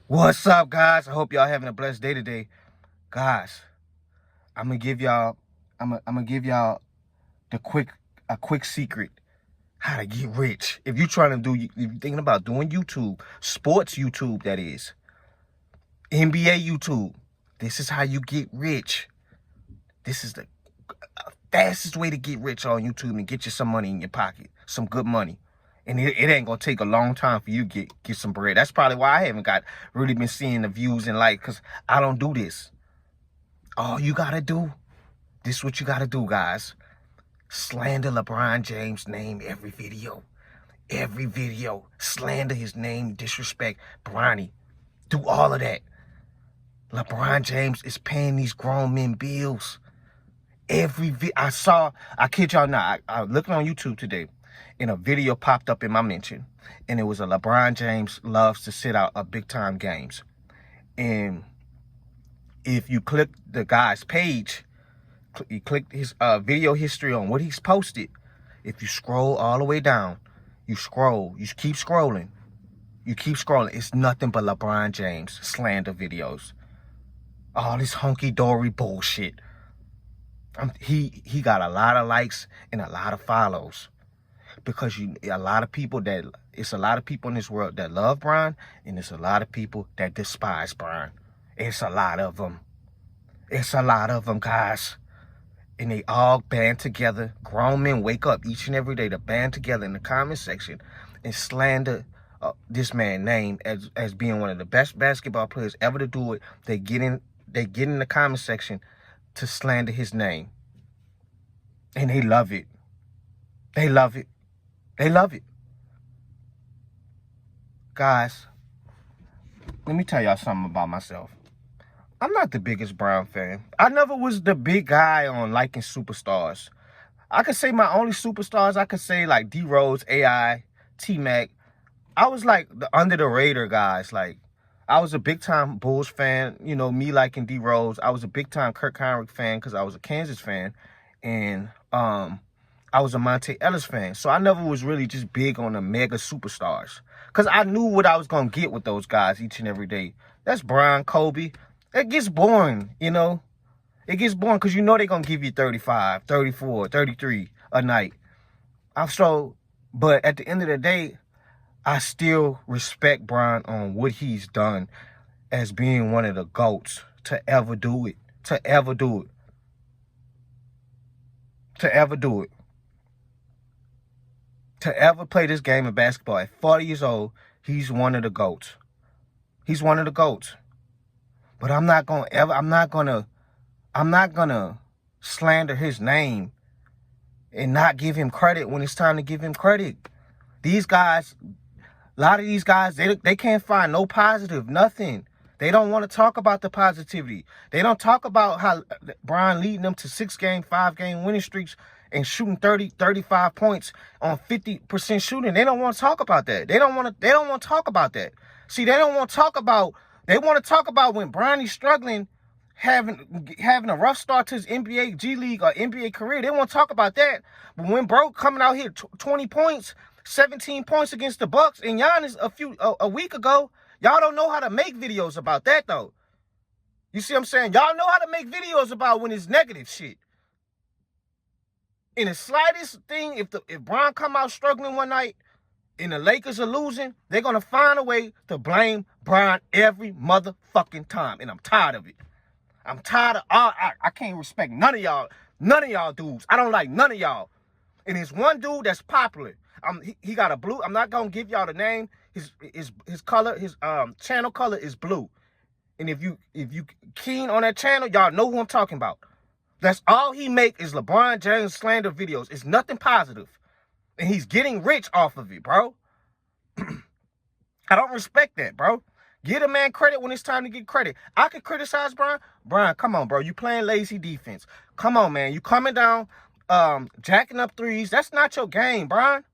What's up, guys? I hope y'all having a blessed day today. Guys, I'm gonna give y'all the quick secret how to get rich. If you're thinking about doing YouTube, sports YouTube, that is, NBA YouTube, this is how you get rich. This is the fastest way to get rich on YouTube and get you some money in your pocket, some good money. And it ain't gonna take a long time for you to get some bread. That's probably why I haven't really been seeing the views and because I don't do this. All you gotta do, this is what you gotta do, guys. Slander LeBron James' name every video. Every video. Slander his name, disrespect Bronny. Do all of that. LeBron James is paying these grown men bills. I kid y'all not, I was looking on YouTube today, and a video popped up in my mention, and it was a LeBron James loves to sit out of big time games. And if you click the guy's page, you click his video history on what he's posted. If you scroll all the way down, you keep scrolling. It's nothing but LeBron James slander videos. All this hunky-dory bullshit. He got a lot of likes and a lot of follows because it's a lot of people in this world that love Brian, and it's a lot of people that despise Brian. It's a lot of them. Guys. And they all band together. Grown men wake up each and every day to band together in the comment section and slander this man's name as being one of the best basketball players ever to do it. They get in the comment section to slander his name. And they love it. Guys, let me tell y'all something about myself. I'm not the biggest Brown fan. I never was the big guy on liking superstars. I could say my only superstars, I could say like D Rose, AI, T-Mac. I was like the under the radar guys. Like, I was a big time Bulls fan. You know, me liking D Rose. I was a big time Kirk Heinrich fan because I was a Kansas fan. And I was a Monte Ellis fan. So I never was really just big on the mega superstars. Because I knew what I was going to get with those guys each and every day. That's Brian, Kobe. It gets boring, you know. It gets boring because you know they're going to give you 35, 34, 33 a night. But at the end of the day, I still respect Brian on what he's done as being one of the GOATs to ever do it. To ever play this game of basketball at 40 years old, he's one of the GOATs. But I'm not gonna slander his name and not give him credit when it's time to give him credit. These guys, a lot of these guys, they can't find no positive, nothing. They don't want to talk about the positivity. They don't talk about how Brian leading them to 6-game, 5-game winning streaks and shooting 30, 35 points on 50% shooting. They don't want to talk about that. They don't want to talk about that. See, they want to talk about when Bronny's struggling, having a rough start to his NBA, G League, or NBA career. They want to talk about that. But when bro coming out here 20 points, 17 points against the Bucks and Giannis a week ago, y'all don't know how to make videos about that, though. You see what I'm saying? Y'all know how to make videos about when it's negative shit. In the slightest thing, if Bron come out struggling one night and the Lakers are losing, they're going to find a way to blame Bron every motherfucking time. And I'm tired of it. I'm tired of I can't respect none of y'all dudes. I don't like none of y'all. And there's one dude that's popular. He got a blue. I'm not gonna give y'all the name. His color, his channel color is blue. And if you keen on that channel, y'all know who I'm talking about. That's all he make is LeBron James slander videos. It's nothing positive. And he's getting rich off of it, bro. I don't respect that, bro. Give a man credit when it's time to get credit. I can criticize Brian. Brian, come on, bro. You playing lazy defense. Come on, man. You coming down, jacking up threes. That's not your game, Brian.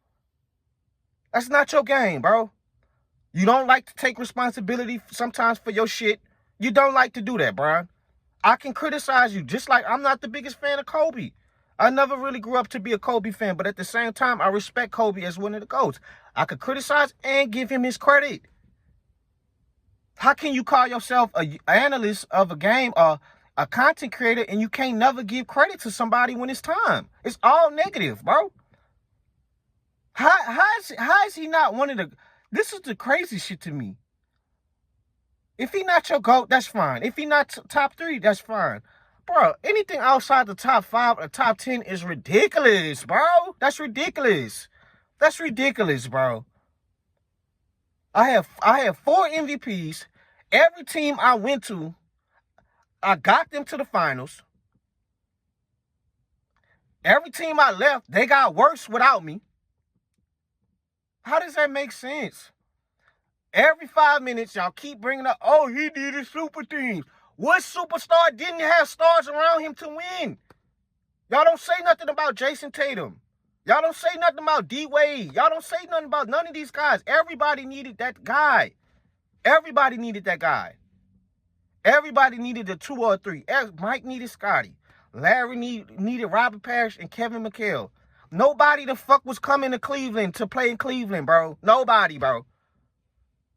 That's not your game, bro. You don't like to take responsibility sometimes for your shit. You don't like to do that, Brian. I can criticize you just like I'm not the biggest fan of Kobe. I never really grew up to be a Kobe fan, but at the same time, I respect Kobe as one of the GOATs. I could criticize and give him his credit. How can you call yourself an analyst of a game or a content creator and you can't never give credit to somebody when it's time? It's all negative, bro. How is he not one of the... This is the crazy shit to me. If he not your GOAT, that's fine. If he not top 3, that's fine. Bro, anything outside the top 5 or top 10 is ridiculous, bro. That's ridiculous. That's ridiculous, bro. I have 4 MVPs. Every team I went to, I got them to the finals. Every team I left, they got worse without me. How does that make sense? Every 5 minutes, y'all keep bringing up, oh, he did his super teams. What superstar didn't have stars around him to win? Y'all don't say nothing about Jason Tatum. Y'all don't say nothing about D-Wade. Y'all don't say nothing about none of these guys. Everybody needed that guy. Everybody needed that guy. Everybody needed a 2 or a 3. Mike needed Scotty. Larry needed Robert Parrish and Kevin McHale. Nobody the fuck was coming to Cleveland to play in Cleveland, bro. Nobody, bro.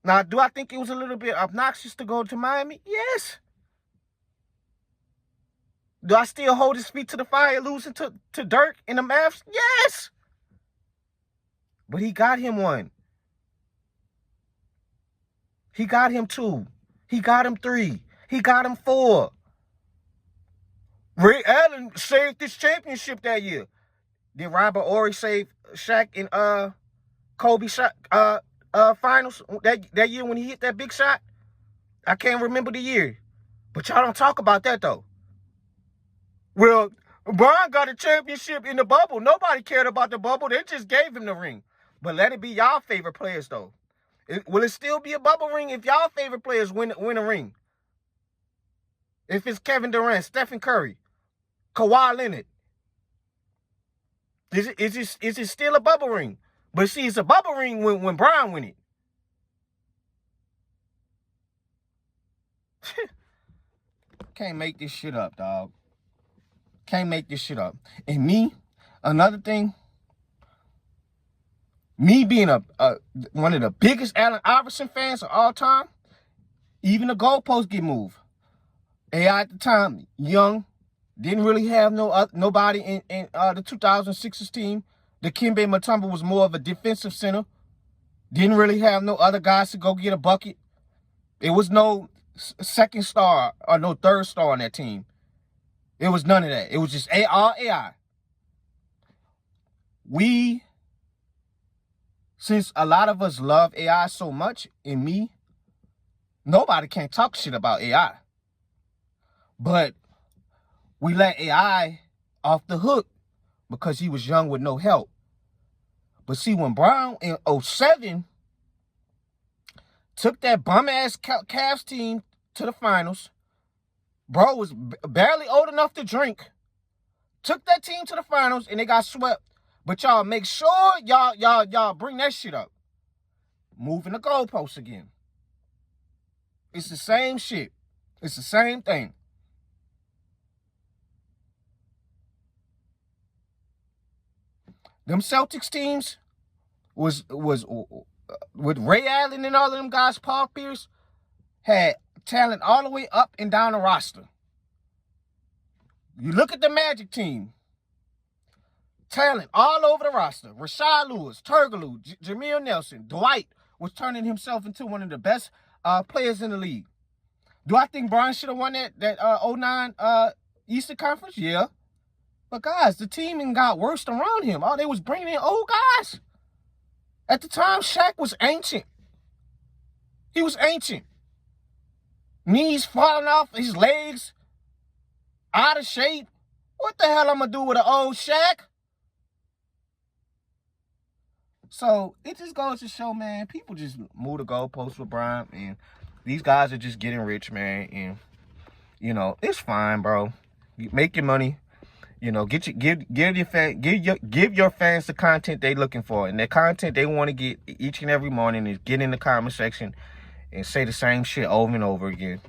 Now, do I think it was a little bit obnoxious to go to Miami? Yes. Do I still hold his feet to the fire losing to Dirk in the Mavs? Yes. But he got him 1. He got him 2. He got him 3. He got him 4. Ray Allen saved this championship that year. Did Robert Horry save Shaq and Kobe shot finals that year when he hit that big shot? I can't remember the year. But y'all don't talk about that though. Well, Bron got a championship in the bubble. Nobody cared about the bubble. They just gave him the ring. But let it be y'all favorite players though. Will it still be a bubble ring if y'all favorite players win a ring? If it's Kevin Durant, Stephen Curry, Kawhi Leonard, is it still a bubble ring? But see, it's a bubble ring when Bron win it. Can't make this shit up, dog. Can't make this shit up. And me, another thing, me being one of the biggest Allen Iverson fans of all time, even the goalposts get moved. AI at the time, young, didn't really have nobody in the 2006 team. Dikembe Mutombo was more of a defensive center. Didn't really have no other guys to go get a bucket. There was no second star or no third star on that team. It was none of that. It was just all AI. Since a lot of us love AI so much, and me, nobody can talk shit about AI. But we let AI off the hook because he was young with no help. But see, when Brown in 2007 took that bum-ass Cavs team to the finals, bro was barely old enough to drink, took that team to the finals, and they got swept. But y'all make sure y'all bring that shit up. Moving the goalposts again. It's the same shit. It's the same thing. Them Celtics teams was with Ray Allen and all of them guys, Paul Pierce, had talent all the way up and down the roster. You look at the Magic team, talent all over the roster. Rashad Lewis, Turkoglu, Jameer Nelson, Dwight was turning himself into one of the best players in the league. Do I think Bron should have won that 09 Eastern Conference? Yeah. But guys, the team got worse around him. Oh, they was bringing in old guys. At the time, Shaq was ancient. He was ancient. Knees falling off, his legs out of shape. What the hell I'm going to do with an old Shaq? So, it just goes to show, man, people just move the goalposts with Bron, and these guys are just getting rich, man, and, you know, it's fine, bro. You make your money. You know, give your fans the content they looking for, and the content they want to get each and every morning is get in the comment section and say the same shit over and over again,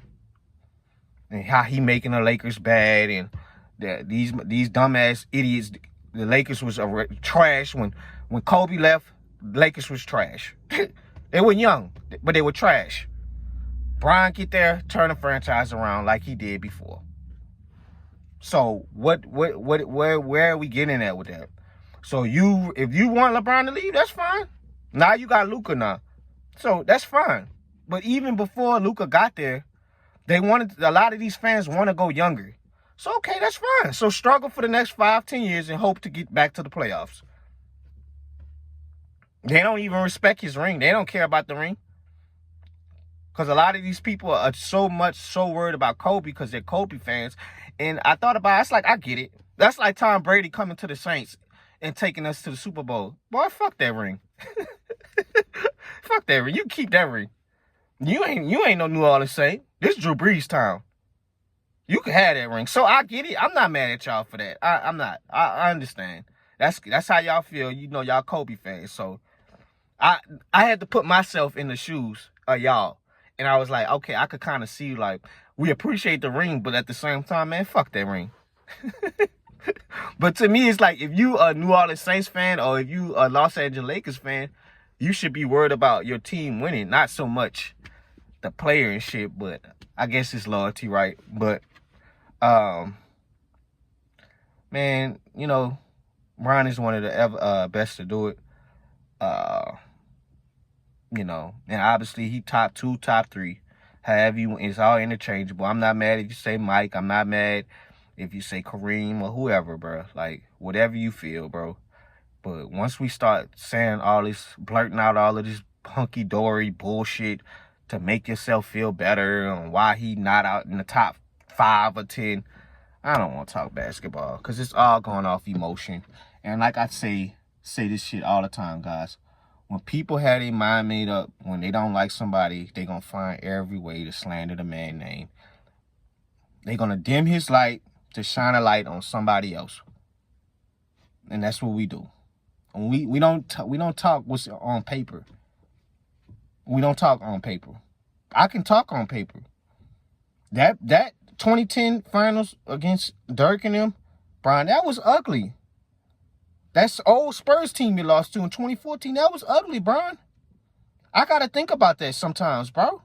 and how he making the Lakers bad, and these dumbass idiots. The Lakers was trash when Kobe left. The Lakers was trash. They were young, but they were trash. Bron get there, turn the franchise around like he did before. So where are we getting at with that? So if you want LeBron to leave, that's fine. Now you got Luka now. So that's fine. But even before Luka got there, a lot of these fans want to go younger. So okay, that's fine. So struggle for the next 5-10 years and hope to get back to the playoffs. They don't even respect his ring. They don't care about the ring. Because a lot of these people are so worried about Kobe because they're Kobe fans. And I thought about it. It's like, I get it. That's like Tom Brady coming to the Saints and taking us to the Super Bowl. Boy, fuck that ring. Fuck that ring. You keep that ring. You ain't no New Orleans Saint. This is Drew Brees' town. You can have that ring. So I get it. I'm not mad at y'all for that. I'm not. I understand. That's how y'all feel. You know, y'all Kobe fans. So I had to put myself in the shoes of y'all. And I was like, okay, I could kind of see, like, we appreciate the ring, but at the same time, man, fuck that ring. But to me, it's like, if you a New Orleans Saints fan or if you a Los Angeles Lakers fan, you should be worried about your team winning, not so much the player and shit, but I guess it's loyalty, right? But, man, you know, Bron is one of the best to do it. You know, and obviously he top 2, top 3. However you, it's all interchangeable. I'm not mad if you say Mike. I'm not mad if you say Kareem or whoever, bro. Like, whatever you feel, bro. But once we start saying all this, blurting out all of this hunky-dory bullshit to make yourself feel better and why he not out in the top 5 or 10, I don't want to talk basketball because it's all going off emotion. And like I say this shit all the time, guys. When people have their mind made up, when they don't like somebody, they're going to find every way to slander the man's name. They're going to dim his light to shine a light on somebody else. And that's what we do. And we don't talk what's on paper. We don't talk on paper. I can talk on paper. That 2010 finals against Dirk and them, Brian, that was ugly. That's the old Spurs team you lost to in 2014. That was ugly, Brian. I got to think about that sometimes, bro.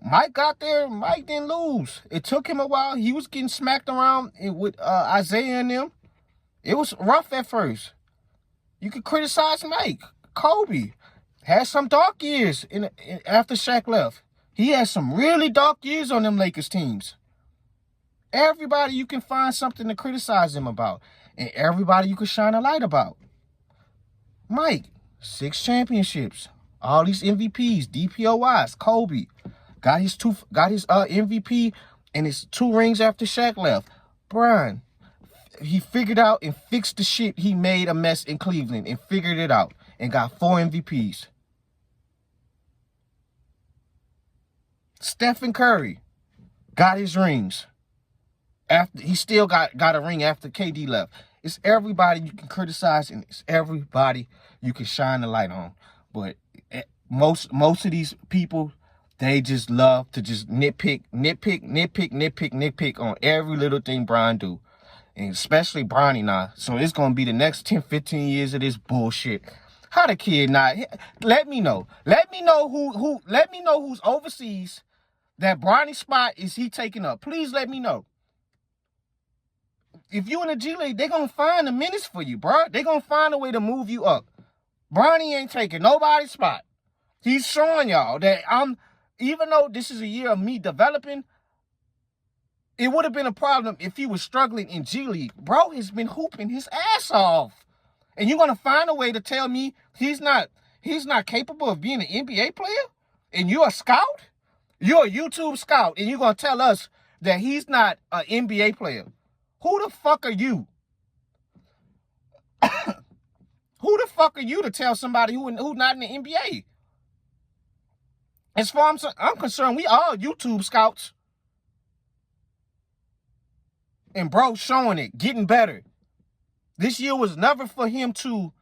Mike got there. Mike didn't lose. It took him a while. He was getting smacked around with Isaiah and them. It was rough at first. You could criticize Mike. Kobe had some dark years after Shaq left. He had some really dark years on them Lakers teams. Everybody you can find something to criticize him about. And everybody you can shine a light about. Mike, 6 championships. All these MVPs, DPOYs, Kobe. Got his MVP and his 2 rings after Shaq left. Brian, he figured out and fixed the shit he made a mess in Cleveland and figured it out and got 4 MVPs. Stephen Curry got his rings. After he still got a ring after KD left. It's everybody you can criticize and it's everybody you can shine the light on. But most of these people, they just love to just nitpick on every little thing Bron do. And especially Bronny now. So it's going to be the next 10, 15 years of this bullshit. How the kid not? Let me know. Let me know who's overseas that Bronny spot is he taking up. Please let me know. If you in the G League, they're going to find the minutes for you, bro. They're going to find a way to move you up. Bronny ain't taking nobody's spot. He's showing y'all that even though this is a year of me developing, it would have been a problem if he was struggling in G League. Bro has been hooping his ass off. And you're going to find a way to tell me he's not capable of being an NBA player? And you're a scout? You're a YouTube scout, and you're going to tell us that he's not an NBA player. Who the fuck are you? Who the fuck are you to tell somebody who's not in the NBA? As far as I'm concerned, we all YouTube scouts. And bro showing it, getting better. This year was never for him to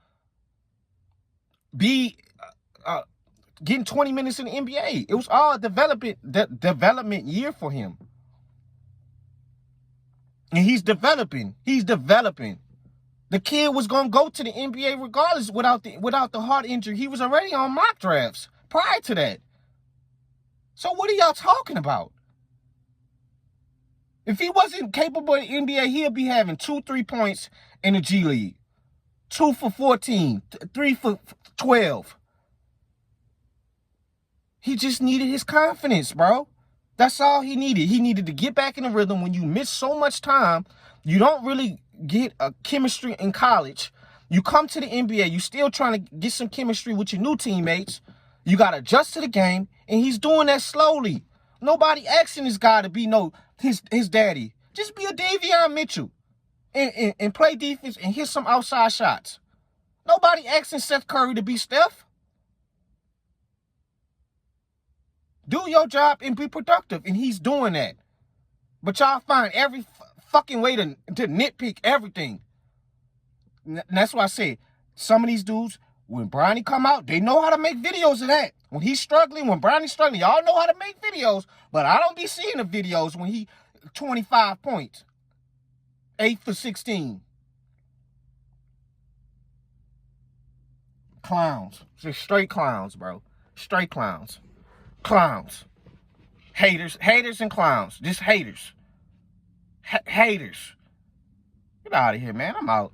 be getting 20 minutes in the NBA. It was all development year for him. And he's developing. The kid was going to go to the NBA regardless without the heart injury. He was already on mock drafts prior to that. So what are y'all talking about? If he wasn't capable in the NBA, he'll be having 2-3 points in the G League. 2 for 14, 3 for 12. He just needed his confidence, bro. That's all he needed. He needed to get back in the rhythm. When you miss so much time, you don't really get a chemistry in college. You come to the NBA, you still trying to get some chemistry with your new teammates. You got to adjust to the game, and he's doing that slowly. Nobody asking this guy to be his daddy. Just be a Davion Mitchell and play defense and hit some outside shots. Nobody asking Seth Curry to be Steph. Do your job and be productive, and he's doing that. But y'all find every fucking way to nitpick everything. And that's why I say, some of these dudes, when Bronny come out, they know how to make videos of that. When he's struggling, when Bronny's struggling, y'all know how to make videos. But I don't be seeing the videos when he 25 points, 8 for 16. Clowns. Just straight clowns, bro. Straight clowns. Clowns. Haters and clowns. Just haters. Haters. Get out of here, man. I'm out.